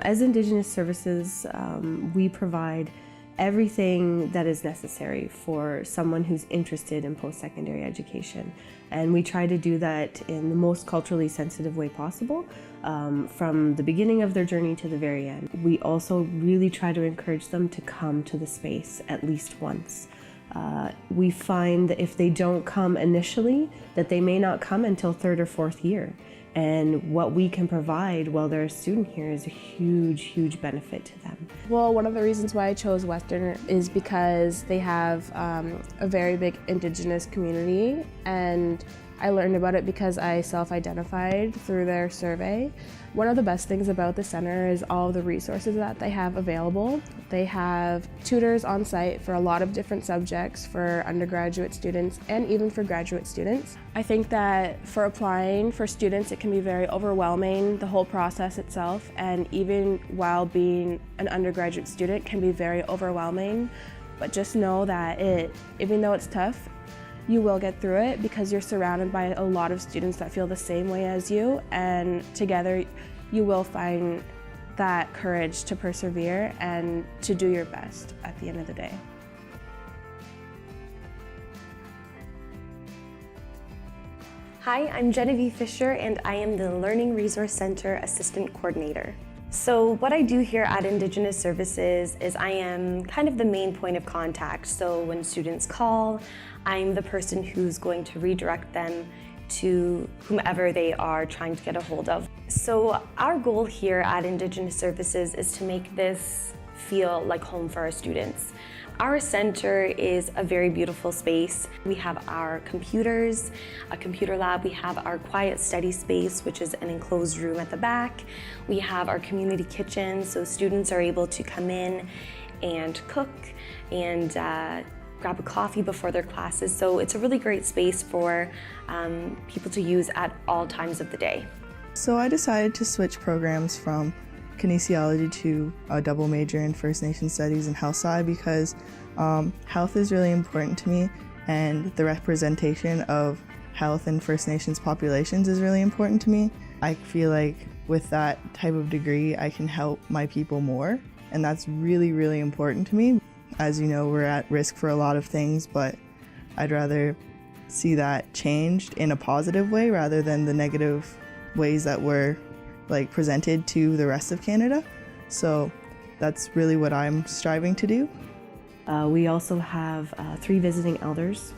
As Indigenous Services, we provide everything that is necessary for someone who's interested in post-secondary education. And we try to do that in the most culturally sensitive way possible, from the beginning of their journey to the very end. We also really try to encourage them to come to the space at least once. We find that if they don't come initially, that they may not come until third or fourth year. And what we can provide while they're a student here is a huge, huge benefit to them. Well, one of the reasons why I chose Western is because they have a very big Indigenous community, and I learned about it because I self-identified through their survey. One of the best things about the center is all the resources that they have available. They have tutors on site for a lot of different subjects for undergraduate students and even for graduate students. I think that for applying for students, it can be very overwhelming, the whole process itself, and even while being an undergraduate student can be very overwhelming. But just know that even though it's tough, you will get through it because you're surrounded by a lot of students that feel the same way as you, and together you will find that courage to persevere and to do your best at the end of the day. Hi, I'm Genevieve Fisher and I am the Learning Resource Center Assistant Coordinator. So what I do here at Indigenous Services is I am kind of the main point of contact. So when students call, I'm the person who's going to redirect them to whomever they are trying to get a hold of. So our goal here at Indigenous Services is to make this feel like home for our students. Our center is a very beautiful space. We have our computers, a computer lab. We have our quiet study space, which is an enclosed room at the back. We have our community kitchen, so students are able to come in and cook and grab a coffee before their classes. So it's a really great space for people to use at all times of the day. So I decided to switch programs from kinesiology to a double major in First Nation Studies and Health Sci because health is really important to me, and the representation of health in First Nations populations is really important to me. I feel like with that type of degree I can help my people more, and that's really, really important to me. As you know, we're at risk for a lot of things, but I'd rather see that changed in a positive way rather than the negative ways that we're presented to the rest of Canada. So that's really what I'm striving to do. We also have 3 visiting elders,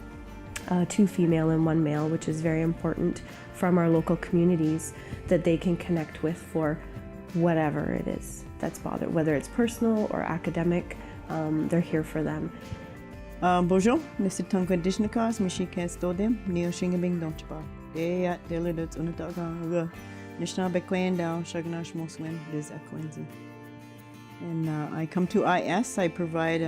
2 female and 1 male, which is very important from our local communities that they can connect with for whatever it is that's bothered, whether it's personal or academic, they're here for them. Bonjour, nesse tango Indígenas, Michigan Stodem, Neo Shingabing Donchba. At Deliluts Unataga, Nishna Bequendao, Shagnash Moswin, Liz Equenzi. And I come to IS, I provide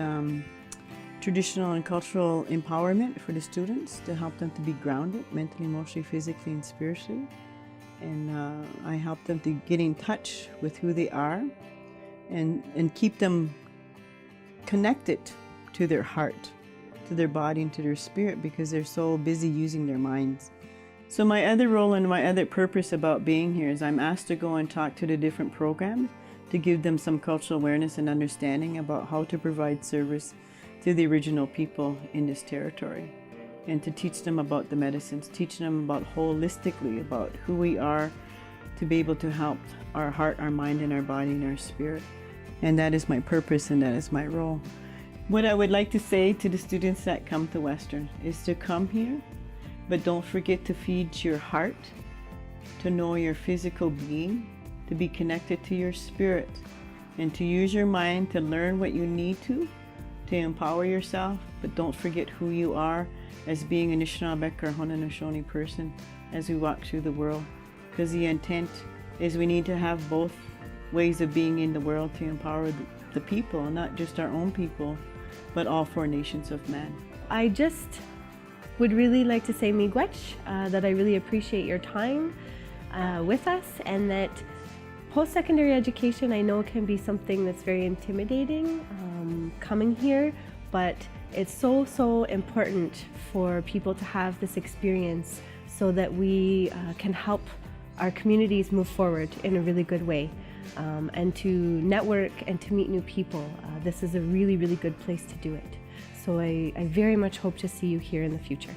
traditional and cultural empowerment for the students to help them to be grounded mentally, emotionally, physically, and spiritually. And I help them to get in touch with who they are and keep them connected to their heart, to their body, and to their spirit because they're so busy using their minds. So my other role and my other purpose about being here is I'm asked to go and talk to the different programs to give them some cultural awareness and understanding about how to provide service to the original people in this territory, and to teach them about the medicines, teach them about holistically about who we are, to be able to help our heart, our mind, and our body and our spirit. And that is my purpose and that is my role. What I would like to say to the students that come to Western is to come here, but don't forget to feed your heart, to know your physical being, to be connected to your spirit, and to use your mind to learn what you need to empower yourself, but don't forget who you are as being an Anishinaabe or Haudenosaunee person as we walk through the world. Because the intent is we need to have both ways of being in the world to empower the people, not just our own people, but all 4 nations of man. I just would really like to say miigwech, that I really appreciate your time with us, and that post-secondary education I know can be something that's very intimidating coming here, but it's so important for people to have this experience so that we can help our communities move forward in a really good way, and to network and to meet new people. This is a really, really good place to do it. So I very much hope to see you here in the future.